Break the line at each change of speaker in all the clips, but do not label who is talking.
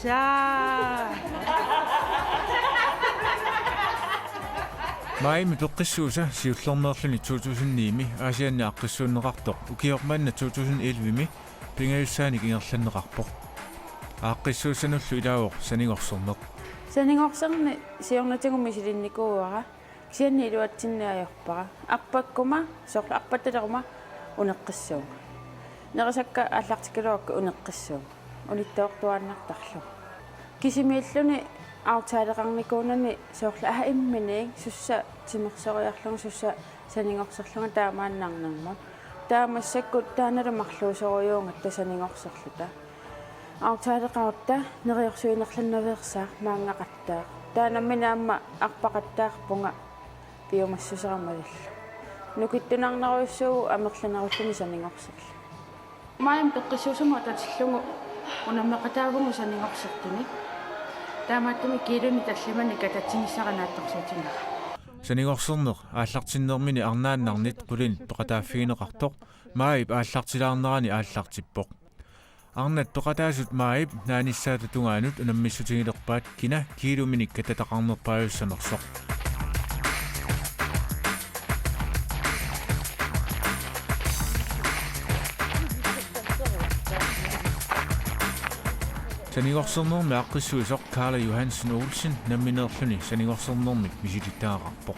Saa.
Maimi peqqissuusa siullornerluni 2009 aasianni aqqissuunneqartoq ukiormanna 2011mi pingayussaanik ingerlanneqarpoq aaqqissuussanullu ilaawoq saningorsorneq
Saningorserni siornatigummi silinnikuuara kisianni iluatsinniajorpara arpakkuma soorlu arpattalерuma uneqqissuuga nerisakka аллартиккалуакка унеққиссууга улиттаортуааннартарлу кисимииллуни аутаалеқарникуунани соорлу имминик сусса тимерсориарлугу сусса санингорсерлуга таамааннарнермут таамассаккут тааналумарлуусориуунга тасанингорсерлута аутаалеқарутта нериорсуинерланнаверсаа маангақаттаа таанамминаамма арпақаттаарпунга пиумассусерамалилла нукиттунарнеруйссуу амерланеруллуни санингорсерлу маим пеққиссуусума татиллугу унаммеқатаагуму санингорсертуни таамааттуми килуни таллимани кататсигиссаранааттарсуутинга
санингорсернеқ ааллартиннермини арнааннарнит qulin peqataaффигинеқартоқ маип ааллартилаарнерани ааллартиппоқ арнат peqataasut маип нааниссаататунгаанут унаммиссутигилерпаат кина килуминик кататақарнерпааюссанерсоқ санингорсернерми аққиссуисоқ Карла Johansen Olsen намминеерлүни санингорсернермик мисилиттаагаарпоқ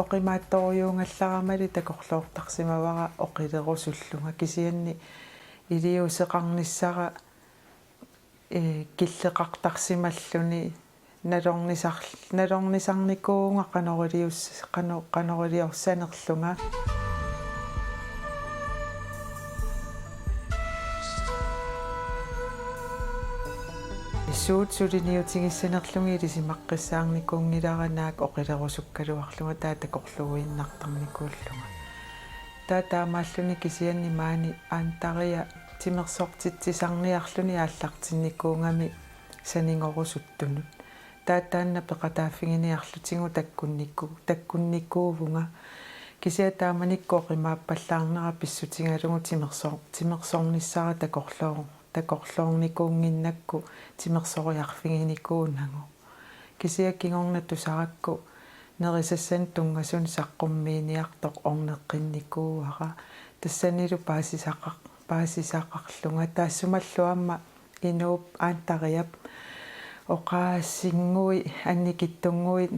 оқимаатторюунгалларамали такорлоортарсимавара оқилерусуллунга кисианни илиусеқарниссара киллеқартарсималлуни налорнисарникуунга канорилиорсанерлунга суутсулиниутигиссанерлунги илисимаққиссаарникуунгиларанаак оқилерусуккалуарлунга таатакорлугуиннартарникууллунга таамааллуни кисианни маани аантария тимерсортитсисарниарлуни ааллартинникуунгами санингорусуттунут таатаанна пеқатааффигиниарлутингу таккунникуувунга кисиа тааманикко оқимааппаллаарнера писсутингалугу тимерсорниссара такорлоорникуунгиннакку тимерсориарфигиникуунагу кисиа кингорнату саракку нерисассан тунгасун саққуммииниартоқ орнеққинникууара тассанилу паасисақарлунга таассумаллуамма инууп аантариап оқаассингуи анникиттунгуит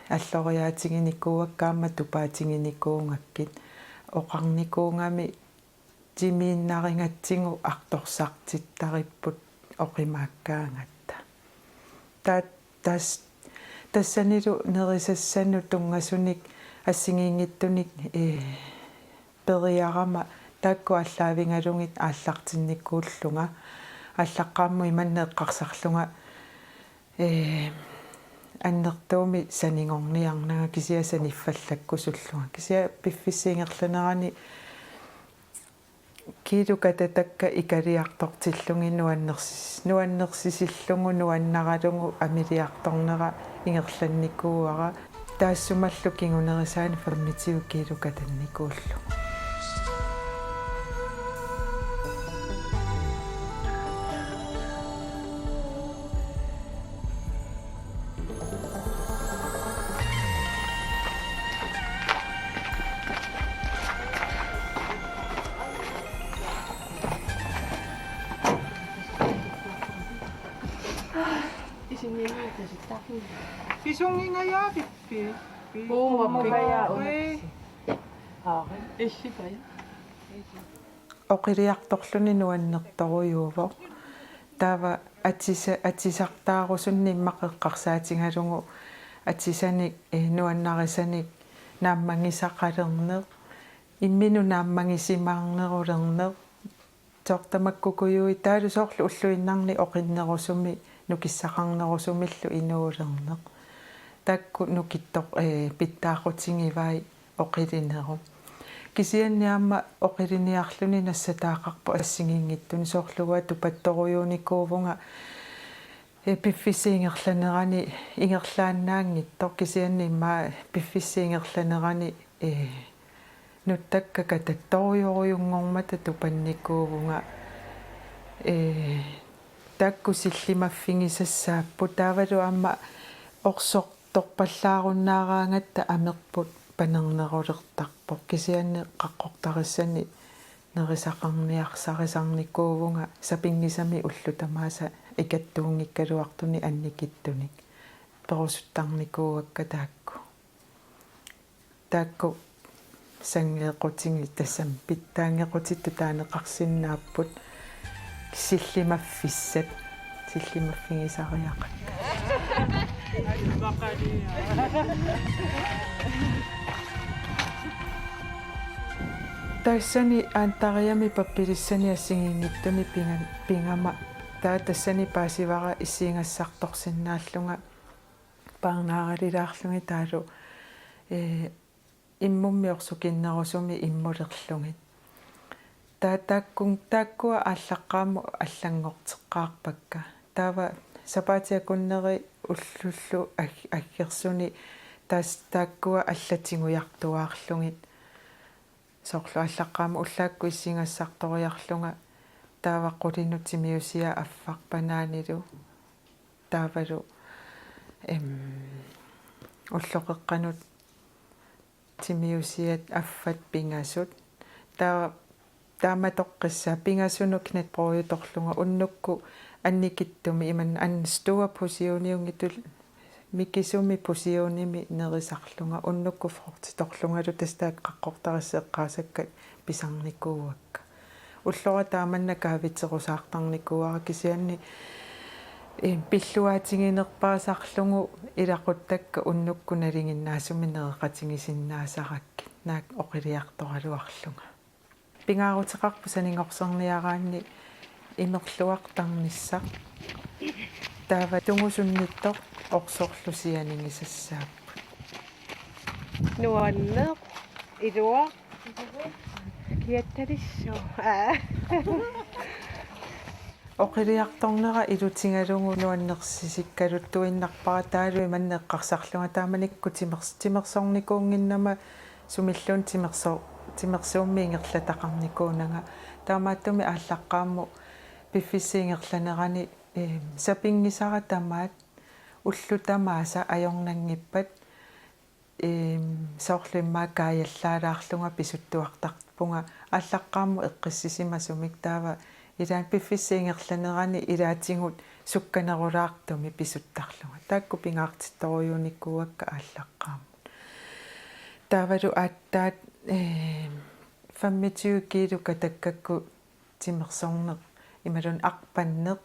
аллориаатигиникууаккаама тупаатигиникуунгаккит оқарникуунгами тимииннарингатсигу арторсартиттариппут оқимааккаангатта тассанилу нерисассану тунгасуник ассигиингиттуник периарама таакку аллаавингалугит ааллартинникууллунга аллаққаамму иманнеэққарсарлунга аннертууми санингорниарнага кисиа саниффаллаккусуллунга кисиа пиффиссиингерланерани килукататакка икалиартортиллунги нуаннерсисиллугу нуаннаралугу амилиарторнера ингерланникууара таассумаллу кингунерисаани фермитиу килукатанникууллу
Pisungingaya pippi.
Oo, mapigaya.
Issipaya.
оқилиарторлуни нуаннерторуйуувоо таава атисартаарусунни иммақеққарсаатингалугу атисаник нуаннарисаник нааммангисақалернеэ иммину нааммангисимаарнерулернеэ тоортамаккукуйуи таалу соорлу уллуиннарни оқиннерусуми нукиссақарнерусумиллу инуулернеэ такку нукиттоқ питтаақутингивай оқилинеру кисианниаама оқилиниарлуни нассатаақарпу ассигингиттуни соорлугуа тупатторуйууникуувунга пиффисиингерланерани ингерлааннаангиттор кисианни имма пиффисиингерланерани нуттаккака татторуйоруйунгормата тупанникуувунга taakku sillimaffingisassaappu taavalu amma orsortorpallaarunnaaraangatta amerput panernerulertarpoq kisianne qaqqortarissani nerisaqarniarsarisarnikuuvunga sapingisami ullutamaasa ikattuungikkaluartuni annikittunik perusuttarnikuuakka taakku sangeequtingi tassam pittaangequtittu taaneqarsinnaapput sillimaffissat sillimaffingisariaqakka tassani aantariami pappilissani assingingittuni pingama tassani paasivara issiingassartorsinnaallunga paarnaaralilaarlungi taalu иммуммиорсукиннерусуми иммулерлугит тааккуа ааллаққааму аллангортеққарпакка таава сапаатиакуннери уллуллу аггерсуни тааккуа аллатингуяртуаарлугит соорлу аллаққааму уллаакку иссингассарториарлунга тааваққулинутимиусиа аффарпанаанилу таавалу уллоқеққанут тимиусиат аффат пингасут тааматоққисса пингасунукнат проюторлунга уннукку анникиттуми иман анстуа посиониунгитул микисуми посионими нерисарлунга уннукку фортиторлунгалу тастаак қаққортариссеққаасаккат писарникууакка уллора тааманна каавитсерусаартарникууара кисианни пиллуаатингинерпаасарлугу илақуттакка уннукку налингиннаасуми нереқатингисиннаасаракки наак оқилиарторалуарлунга пингаарутеқарпу санингорсерниараанни имерлуартарниссақ таава тунгусунниттоқ орсорлусианингисассааппу
нуаннеқ илуа киатталиссоо
оқилиарторнера илутингалугу нуаннерсисиккалуттуиннарпара таалуи маннеққарсарлунга тааманикку тимерсорникуунгиннама сумиллуун тимерсуумми ингерлатақарникуунага таамааттуми ааллаққаамму пиффиссиингерланерани сапингисара тамаат уллутамааса аёрнангиппат соорлуиммаа кааяллаалаарлунга писуттуартарпунга ааллаққаамму эққиссисимасумик таава илаан пиффиссиингерланерани илаатингут сукканерулаартуми писуттарлунга таакку пингаартитторюуниккуакка ааллаққааммут таавалу ааттаат 25 килука таккакку тимерсорнеқ ималун арпаннеқ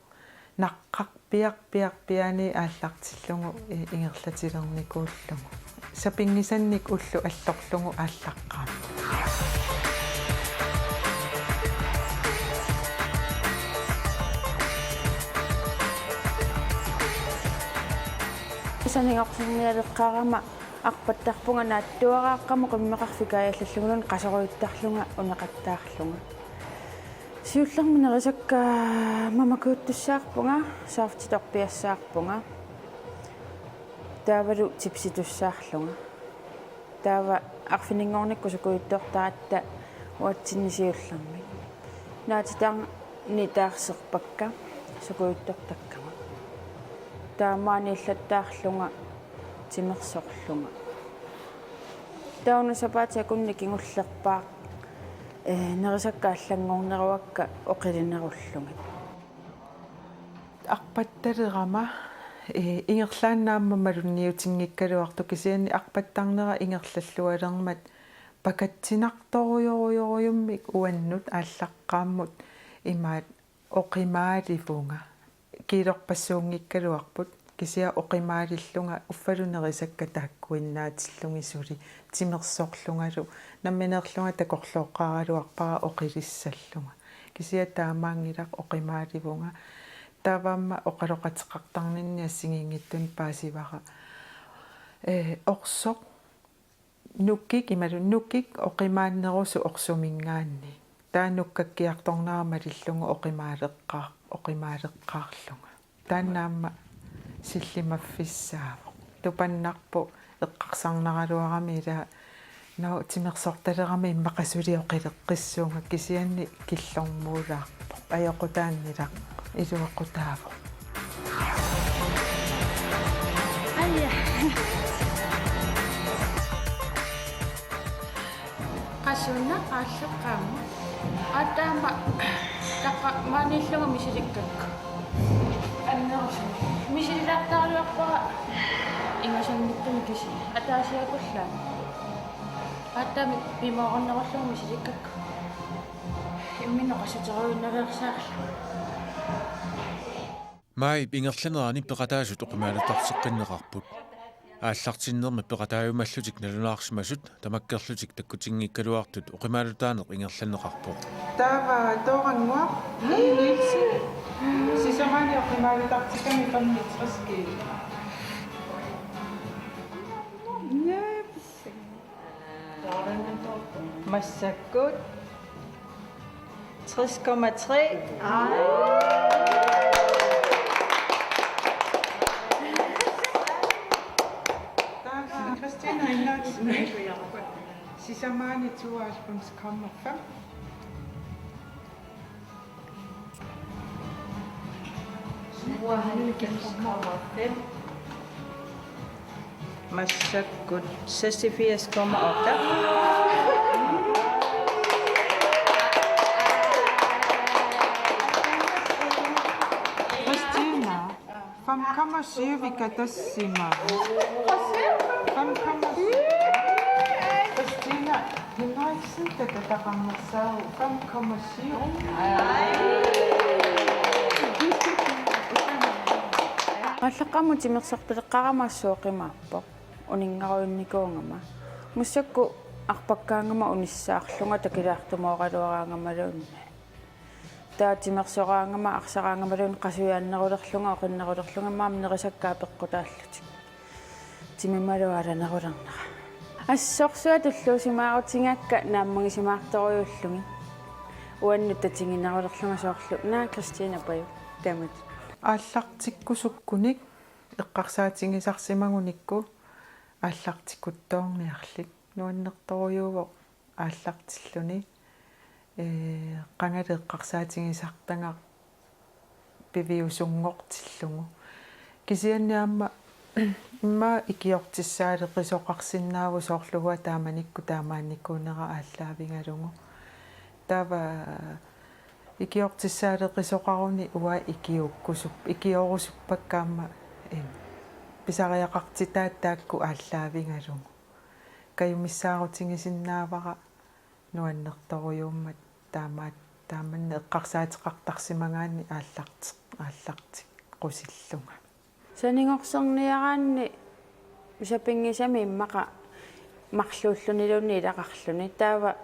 наққарпиарпиарпиани ааллартиллугу ингерлатилерникууллугу сапингисанник уллу аллорлугу ааллаққаам
санингорсерниалеққарама арпаттарпунга нааттуарааққаму қиммеқарфикааллаллугунун қасоруйуттарлунга унеқаттаарлунга сиуллерминерисакка мамакууттуссаарпунга саафтиторпиассаарпунга таавалу типситуссаарлунга таава арфинингорникку сукуйуттортаратта уатсиннисиуллерми наатитаан нитаарсерпакка сукуйуттортаккама таамааниллаттаарлунга тимерсорлунга тауна сапаатиакунни кингуллерпаа нерисаккааллангорнеруакка оқилинеруллунга
арпатталерама ингерлааннаамма малунниутингиккалуарту кисианни арпаттарнера ингерллаллуалермат пакатсинарторуйоруйоруйуммик уаннут ааллаққааммут имаат оқимааливунга килорпассуунгиккалуарпут кисиа оқимаалиллунга уффалунерисакка тааккуиннаатиллугисули тимерсорлунгалу намминерлунга такорлооққаралуарпара оқилиссаллунга кисиа таамаангилақ оқимааливунга тавамма оқалоқатеқартарнинни ассигингиттун паасивара орсоқ нуккик ималу нуккик оқимааннерусу орсумингаанни таануккаккиарторнаарма лиллугу оқимаалеққаарлунга тааннаамма силлимаффиссаава тупаннарпу эққарсарнаралуарами ила ноо тимерсорталерами иммақасулиоқилеққиссуунга кисианни киллормуулаарпо аёқутааннилақ илуаққутааву
Aya. Qasuna qaallaqaama. Ataama taqa maanillunga misilikkakka. Annerusum. Misililartaaluarpara ingasannittumi kisi. Ataasiakullaan. Ataami pimoornerulluga misilikkakka. Imminnoqasutaruinnaversaarlu.
Mai ingerlanerani peqataasut oqimaanuttarseqqinneqarput. Ааллартиннерми пеқатааюмаллутик налунаарсимасут тамаккерлутик таккутингиккалуартут оқимаалутаанеқ ингерланеқарпоо.
таава тоорангуа нилси сисамани оқимаалутартиками qammitqaski
Massakut 60,3.
Christina innaats sisamani 92,5
Massakut 86,8.
Christina 5,7 vikatassima 5,7 Christina hinnaitsin tätä taqammersaau 5,7
Qallaqqamu timersorteleqqaramaassooqimaappo uningaruinnikuungama mussakku arpakkaangama unissaarlunga takilaartumooqaluaraangamaluunna taa timersoraangama arsaraangamaluun qasuyaannerulerlunga oqinnerulerlunga maamnerisakkaa peqqutaallutik timimmalualanerulernaqa ассорсуа туллуусимаарутингакка нааммагисимаарторуйуллуги уаннута тигинерулерлунга соорлу наа Кристина паю тамат
ааллартиккусуккуник эққарсаатингисарсимагуникку ааллартиккуттоорниарлик нуаннерторуйууво ааллартиллуни qangale eqqarsaatigisartanga piviusunngortillungu kisianniaamma имма икиортиссаалеқисоқарсиннааву соорлугуа тааманикку таамаанникуунера ааллаавингалугу тава икиортиссаалеқисоқаруни уа икиорусуппаккаама писариақартитааттаакку ааллаавингалугу каюмиссаарутингисиннаавара нуаннерторуйууммат тааманна эққарсаатеқартарсимагаани ааллартик қусиллунга
санингорсерниараанни усапингисами иммаqa марлууллунилуунни илақарлуни таава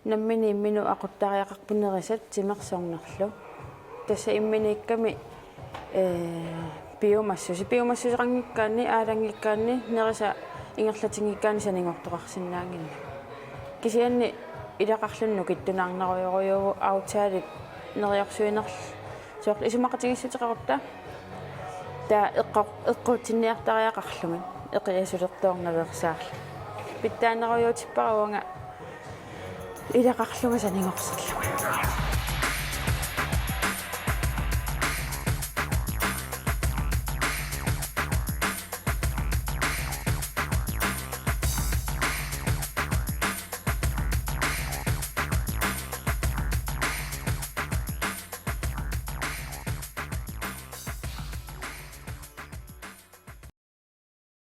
наммини иммину ақуттариақарпунерисат тимерсорнерлу тасса имминикками биомассусеқангиккаани аалангиккаани нериса ингерлатингиккаани санингортоқарсинаангинна кисианни илақарлунну киттунаарнеруйоруйуу аутаалит нериорсуинерл сооқ исумақатигиссутеқарутта та эққутинниартариақарлуми эқиасулертоорнаверсаарла питтаанеруйуутиппаруунга илақарлуга санингорсерлуга